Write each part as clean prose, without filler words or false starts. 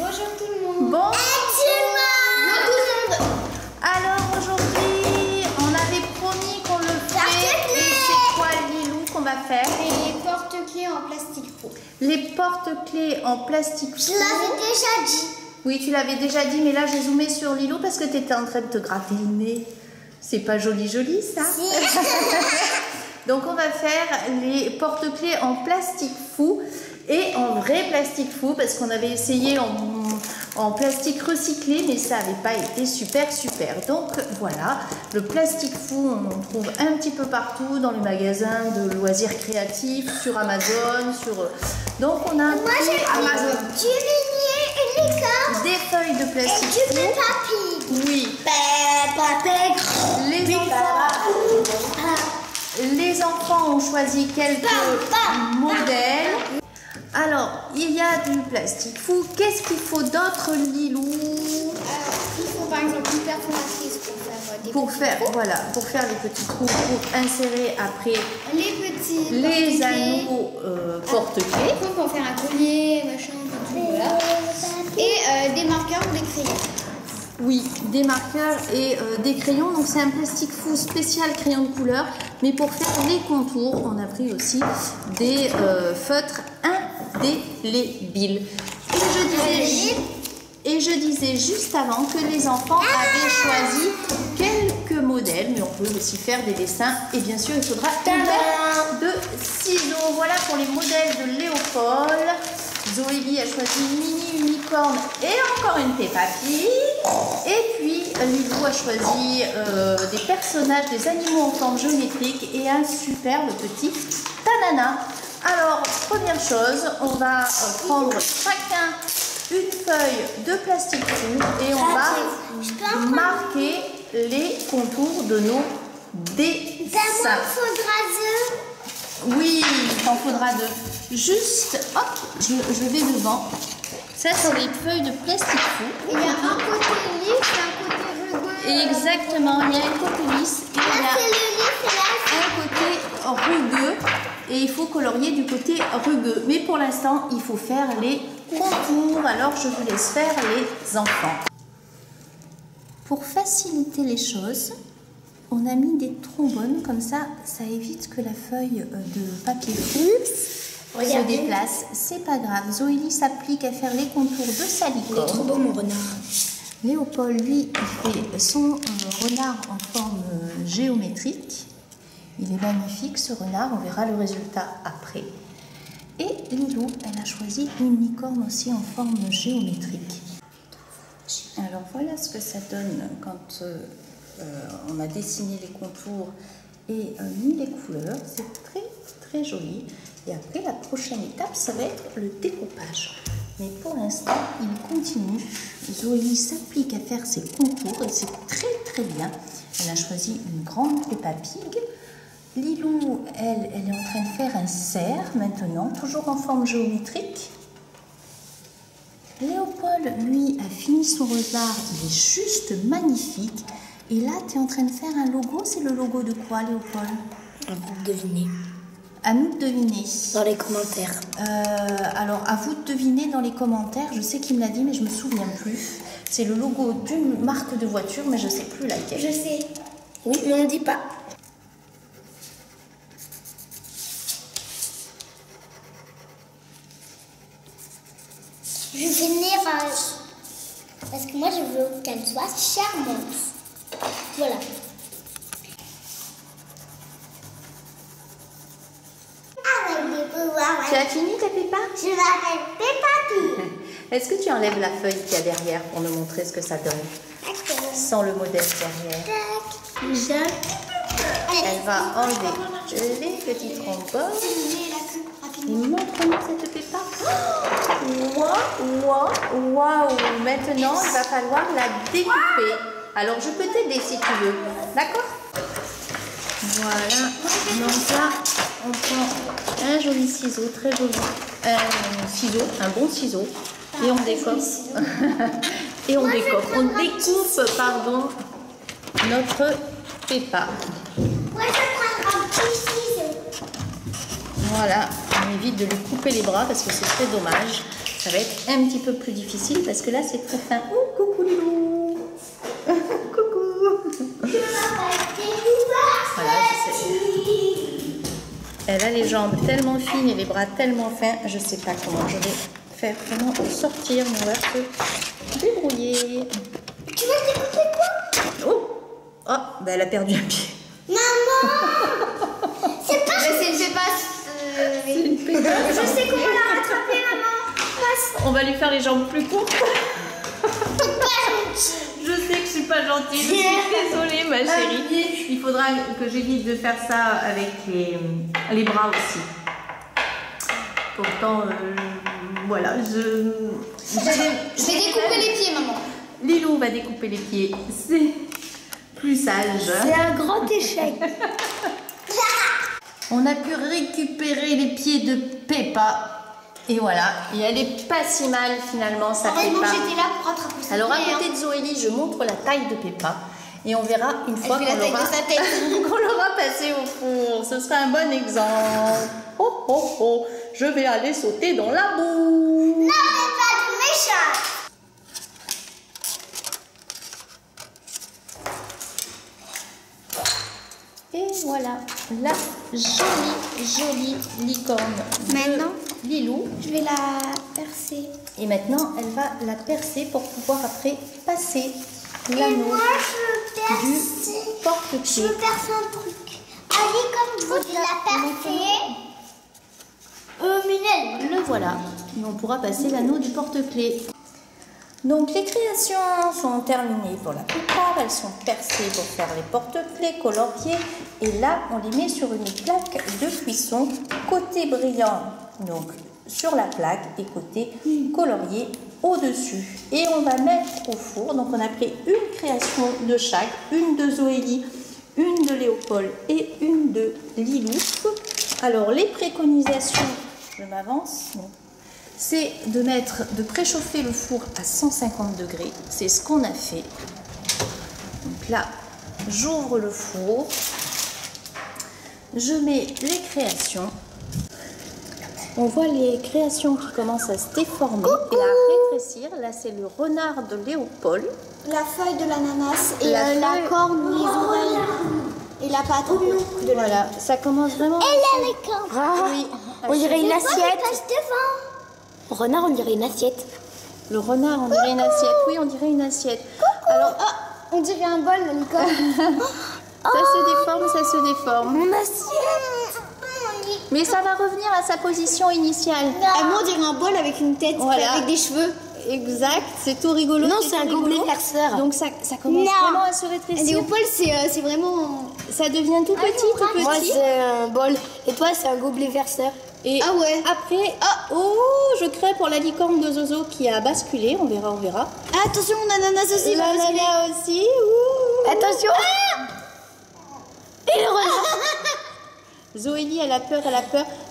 Bonjour tout le monde. Bonjour tout le monde. Alors aujourd'hui, on avait promis qu'on le fait. Et c'est quoi, Lilou, qu'on va faire? Les porte-clés en plastique faux. Les porte-clés en plastique faux. Je l'avais déjà dit. Oui, tu l'avais déjà dit, mais là j'ai zoomé sur Lilou parce que tu étais en train de te gratter le nez. C'est pas joli ça? Si. Donc on va faire les porte-clés en plastique fou et en vrai plastique fou parce qu'on avait essayé en plastique recyclé mais ça n'avait pas été super. Donc voilà, le plastique fou on en trouve un petit peu partout dans les magasins de loisirs créatifs, sur Amazon, donc on a Amazon. Du ligné et les corps. Des feuilles de plastique et du fou. papier. Oui. Les enfants ont choisi quelques modèles. Alors, il y a du plastique fou. Qu'est-ce qu'il faut d'autre, Lilou? Il faut par exemple une perforatrice pour faire des pour faire les petits trous, pour insérer après les anneaux porte-clés. Pour faire un collier, machin, tout, voilà. Et des marqueurs ou des crayons. Oui, des marqueurs et des crayons. Donc c'est un plastique fou spécial crayon de couleur. Mais pour faire les contours, on a pris aussi des feutres indélébiles. Et je disais juste avant que les enfants avaient choisi quelques modèles, mais on peut aussi faire des dessins. Et bien sûr, il faudra une paire de ciseaux. Voilà pour les modèles de Léopold. Zoélie a choisi une mini unicorne et encore une Peppa Pig. Et puis Lilou a choisi des personnages, des animaux en forme géométrique et un superbe petit Tanana. Alors, première chose, on va prendre chacun une feuille de plastique fou et on va marquer les contours de nos dessins. Oui, il t'en faudra deux. Juste, hop, je vais devant. Ça, c'est les feuilles de plastique fou. Il y a un côté lisse et un côté rugueux. Exactement, il y a un côté lisse et il y a un côté rugueux. Et il faut colorier du côté rugueux. Mais pour l'instant, il faut faire les contours. Alors, je vous laisse faire les enfants. Pour faciliter les choses, on a mis des trombones, comme ça évite que la feuille de papier fou se déplace. C'est pas grave. Zoélie s'applique à faire les contours de sa licorne. Trop beau mon renard. Léopold, lui, il fait son renard en forme géométrique. Il est magnifique ce renard, on verra le résultat après. Et Lilou, elle a choisi une licorne aussi en forme géométrique. Alors voilà ce que ça donne quand on a dessiné les contours et mis les couleurs. C'est très joli. Et après, la prochaine étape, ça va être le découpage. Mais pour l'instant, il continue. Zoélie s'applique à faire ses contours et c'est très bien. Elle a choisi une grande Peppa Pig. Lilou, elle est en train de faire un cerf maintenant, toujours en forme géométrique. Léopold, lui, a fini son renard. Il est juste magnifique. Et là, tu es en train de faire un logo. C'est le logo de quoi, Léopold? À vous de deviner. À nous de deviner. Dans les commentaires. Alors, à vous de deviner dans les commentaires. Je sais qu'il me l'a dit, mais je me souviens plus. C'est le logo d'une marque de voiture, mais je sais plus laquelle. Je sais. Oui, mais on ne dit pas. Je vais névrage. Parce que moi, je veux qu'elle soit charmante. Voilà. Avec des pouvoirs. Tu as fini ta Peppa? Je m'appelle Peppa Pig. Est-ce que tu enlèves la feuille qu'il y a derrière pour nous montrer ce que ça donne? Sans le modèle derrière. Elle va enlever les petits trombones. Montre-nous cette Peppa. Waouh. Maintenant, il va falloir la découper. Alors, je peux t'aider si tu veux. D'accord? Voilà. Donc là, on prend un joli ciseau, très joli. Un bon ciseau. Et on découpe. On découpe, pardon, notre Peppa. Moi, je prends un petit ciseau. Voilà, on évite de lui couper les bras parce que c'est très dommage. Ça va être un petit peu plus difficile parce que là, c'est très fin. Oh, coucou Lilou. Coucou. Voilà, elle a les jambes tellement fines et les bras tellement fins, je ne sais pas comment je vais faire vraiment sortir, mais on va se débrouiller. Tu vas découper quoi? Oh, ben elle a perdu un pied. Maman. C'est pas... C'est une pépasse. Je sais comment la rattraper, maman. Passe. On va lui faire les jambes plus courtes. T'es pas gentille. Je sais que je suis pas gentille, je suis désolée ma chérie. Il faudra que j'évite de faire ça avec les bras aussi. Pourtant, voilà, je vais découper les pieds, maman. Lilou va découper les pieds, c'est plus sage. C'est un grand échec. On a pu récupérer les pieds de Peppa. Et voilà, et elle est pas si mal finalement, ça fait Heureusement pas. que j'étais là pour rattraper ça. Alors à côté de Zoélie, je montre la taille de Peppa. Et on verra une fois qu'on fait la taille l'aura de sa tête. qu'on l'aura passé au four. Ce sera un bon exemple. Oh oh oh, je vais aller sauter dans la boue. Non, mais pas de méchant. Et voilà, la jolie licorne de Maintenant, Lilou. je vais la percer. Et maintenant, elle va la percer pour pouvoir après passer Et l'anneau moi, je veux du percer. Je porte-clés. veux percer un truc. Allez, comme vous la percez. Minel. Le voilà. Et on pourra passer l'anneau du porte-clés. Donc les créations sont terminées pour la plupart. Elles sont percées pour faire les porte-clés coloriés. Et là, on les met sur une plaque de cuisson. Côté brillant, donc sur la plaque, et côté colorié au-dessus. Et on va mettre au four. Donc on a pris une création de chaque. Une de Zoélie, une de Léopold et une de Lilou. Alors les préconisations, je m'avance, c'est de préchauffer le four à 150 degrés. C'est ce qu'on a fait. Donc là, j'ouvre le four, je mets les créations. On voit les créations qui commencent à se déformer et à rétrécir. Là, c'est le renard de Léopold. La feuille de l'ananas et La la feuille- corne, les oreilles et la patte. Voilà, ça commence vraiment. Elle a les cornes. Ah, Oui, on dirait une Passe assiette. devant. Renard, on dirait une assiette. le renard, on dirait une assiette. Oui, on dirait une assiette. Alors, On dirait un bol, la licorne. ça se déforme. Mon assiette. Mais ça va revenir à sa position initiale. Moi, on dirait un bol avec une tête, Voilà. avec des cheveux. Exact, c'est tout rigolo. Non, c'est un tout gobelet rigolo. perceur. Donc ça commence Non. vraiment à se rétrécir. Léopold, c'est vraiment. Ça devient tout petit, tout petit. Moi, c'est un bol. Et toi, c'est un gobelet verseur. Et Ah ouais. après, oh, je crains pour la licorne de Zozo qui a basculé. On verra. Ah, attention, mon ananas aussi. La nana aussi. Ouh. Attention. Et le renard. Zoélie, elle a peur.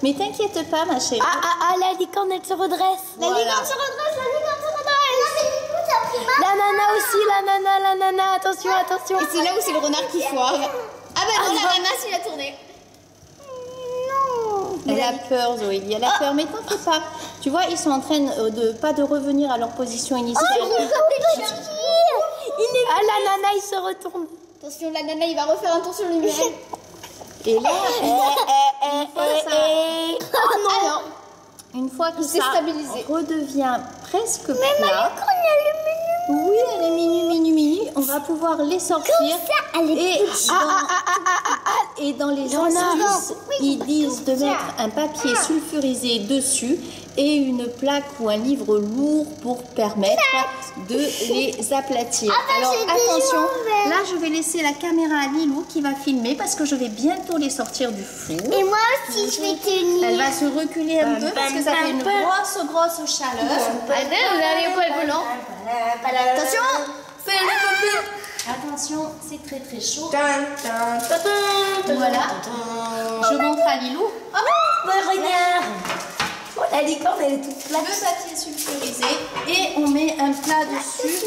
Mais t'inquiète pas, ma chérie. Ah, la licorne, elle se redresse. Voilà. La licorne se redresse. Non, mais du coup, ça a pris mal. La nana aussi, la nana. Attention. Et c'est là où c'est le renard qui foire. Ah bah non, l'ananas il a tourné. Elle a peur, Zoélie, elle a peur. Mais t'en fais pas. Tu vois, ils sont en train de revenir à leur position initiale. Ah, la nana, il se retourne. Attention, l'ananas il va refaire un tour sur lui-même. Et là, une fois que ça stabilisé. redevient presque plat, oui, elle est mini, on va pouvoir les sortir. Et dans les astuces, ils disent de mettre un papier sulfurisé dessus et une plaque ou un livre lourd pour permettre de les aplatir. Alors attention, là je vais laisser la caméra à Lilou qui va filmer parce que je vais bientôt les sortir du four. Et moi aussi, je vais tenir. Elle va se reculer un peu parce que ça fait une grosse chaleur. Allez, on a les poils volants. Attention, fais le copain. Attention, c'est très chaud. Voilà. Je montre à Lilou. Regarde. Oh, la licorne, elle est toute plate. Le papier sulfurisé et on met un plat dessus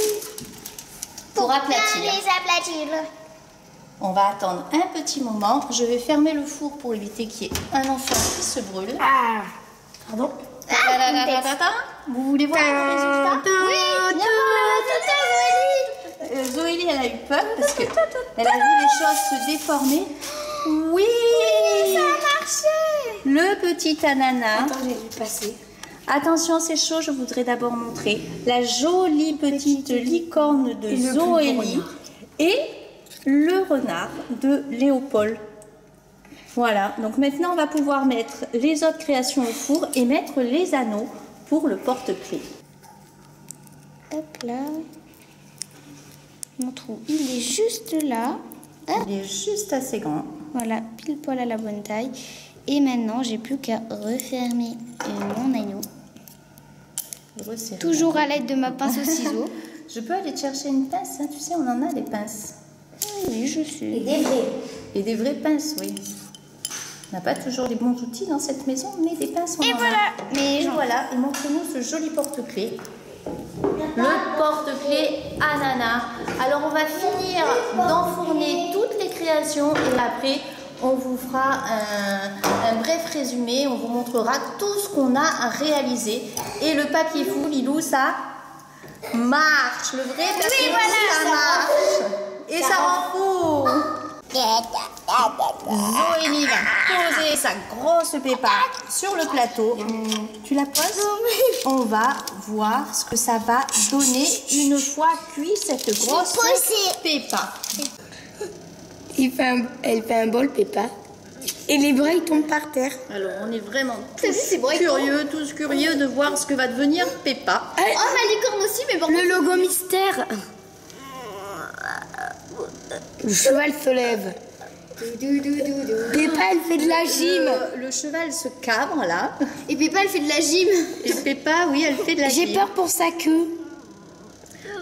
pour aplatir. Les aplatir. On va attendre un petit moment. Je vais fermer le four pour éviter qu'il y ait un enfant qui se brûle. Pardon. Vous voulez voir le résultat? Oui. Zoélie, elle a eu peur parce que elle a vu les choses se déformer. Oui, ça a marché. Le petit ananas. Attends, j'ai dû passer. Attention, c'est chaud, je voudrais d'abord montrer la jolie petite licorne de Zoélie et le renard de Léopold. Voilà, donc maintenant on va pouvoir mettre les autres créations au four et mettre les anneaux pour le porte-clés. Hop là. Mon trou, il est juste là. Hop. Il est juste assez grand. Voilà, pile poil à la bonne taille. Et maintenant, j'ai plus qu'à refermer mon agneau. Toujours à l'aide de ma pince au ciseau. Je peux aller chercher une pince, hein, tu sais, on en a des pinces. Oui, je sais. Et des vrais. Et des vraies pinces, oui. On n'a pas toujours les bons outils dans cette maison, mais des pinces on en a. Mais Et voilà, et montre-nous ce joli porte-clés. Le porte-clés ananas. Alors on va finir d'enfourner toutes les créations et après on vous fera un bref résumé. On vous montrera tout ce qu'on a réalisé. Et le papier fou, Lilou, ça marche. Le vrai papier fou, ça marche. Et ça rend fou. Zoélie va poser sa grosse pépa sur le plateau. Tu la poses? On va voir ce que ça va donner une fois cuit cette grosse pépa. Elle fait un bol, Peppa. Et les bras, ils tombent par terre. Alors, on est vraiment tous curieux de voir ce que va devenir Peppa. Oh, ma licorne aussi, mais bon. Le logo mystère. Le cheval se lève. Peppa, elle fait de la gym. Le cheval se cabre là. Et Peppa, elle fait de la gym. Et Peppa, oui, elle fait de la gym. J'ai peur pour sa queue.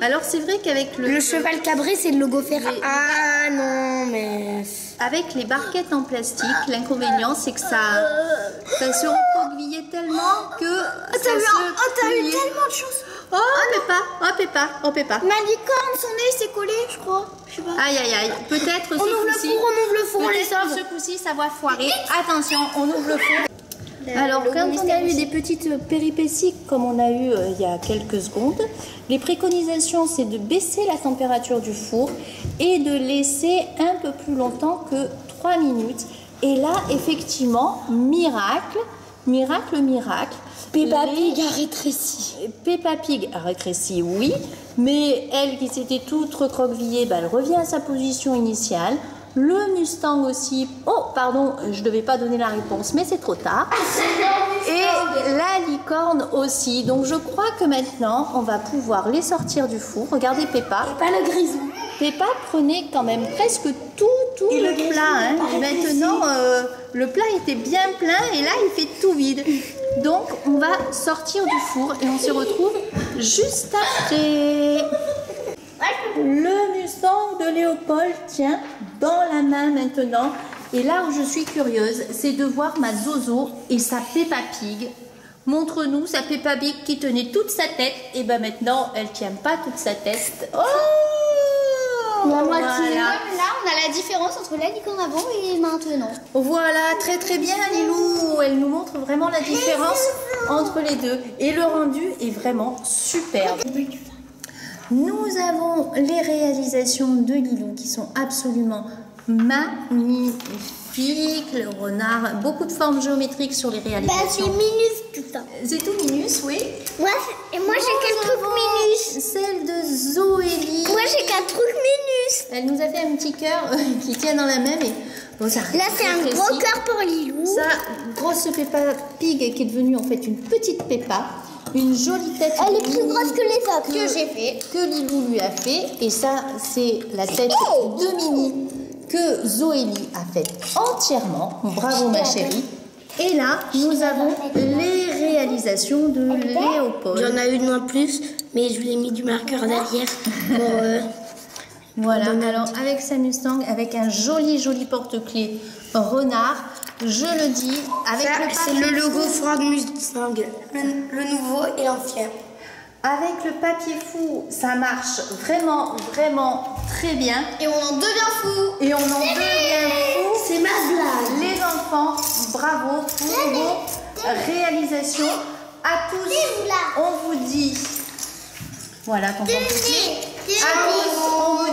Alors, c'est vrai qu'avec Le cheval cabré, c'est le logo Ferrari. Ah non, mais... Avec les barquettes en plastique, l'inconvénient c'est que ça se recroquevillait tellement que T'as eu tellement de chance. Oh Peppa. Ma licorne, son nez s'est collé, je crois. Je sais pas. Aïe. Peut-être ce On ouvre le coup-ci. four, on ouvre le four, on les Peut-être sauve. que ce coup-ci ça va foirer. Attention, on ouvre le four. Alors, quand on a eu des petites péripéties, comme on a eu il y a quelques secondes, les préconisations, c'est de baisser la température du four et de laisser un peu plus longtemps que 3 minutes. Et là, effectivement, miracle. Peppa Pig a rétréci. Peppa Pig a rétréci, oui, mais elle qui s'était toute recroquevillée, elle revient à sa position initiale. Le Mustang aussi. Oh, pardon, je ne devais pas donner la réponse, mais c'est trop tard. Et la licorne aussi. Donc, je crois que maintenant, on va pouvoir les sortir du four. Regardez Peppa. Pas le grisou. Peppa prenait quand même presque tout le plat. Hein. Et maintenant, le plat était bien plein et là, il fait tout vide. Donc, on va sortir du four et on se retrouve juste après. Le Mustang de Léopold tient dans la main maintenant. Et là où je suis curieuse, c'est de voir ma Zozo et sa Peppa Pig. Montre-nous sa Peppa Pig qui tenait toute sa tête. Et ben maintenant, elle tient pas toute sa tête. Oh, La moitié. Voilà. Là, on a la différence entre la licorne avant et maintenant. Voilà, très bien Lilou. Elle nous montre vraiment la différence entre les deux. Et le rendu est vraiment superbe. Nous avons les réalisations de Lilou qui sont absolument magnifiques. Le renard, beaucoup de formes géométriques sur les réalisations. C'est minus tout ça. C'est tout minus, oui. Et moi j'ai qu'un truc minus. Celle de Zoélie. Moi j'ai qu'un truc minus. Elle nous a fait un petit cœur qui tient dans la main. Mais bon, ça Là c'est un rétrécit. gros cœur pour Lilou. Ça, grosse Peppa Pig qui est devenue en fait une petite Peppa. Une jolie tête. Elle est plus grosse que les autres. que j'ai fait, que Lilou lui a fait. Et ça, c'est la tête de Mini que Zoélie a faite entièrement. Bravo ma chérie. Et là, nous avons les réalisations de Léopold. J'en ai une en plus, mais je lui ai mis du marqueur derrière pour... Voilà, alors avec sa Mustang, avec un joli porte-clés renard, je le dis, avec Ça, le c'est papier le logo Ford Mustang, le nouveau et l'ancien. avec le papier fou, ça marche vraiment très bien. Et on en devient fou. Et on en devient fou. C'est ma blague. Les enfants, bravo pour vos réalisations. à tous, C'est vous, là. on vous dit. Voilà, tonton Poussy. À tous, on vous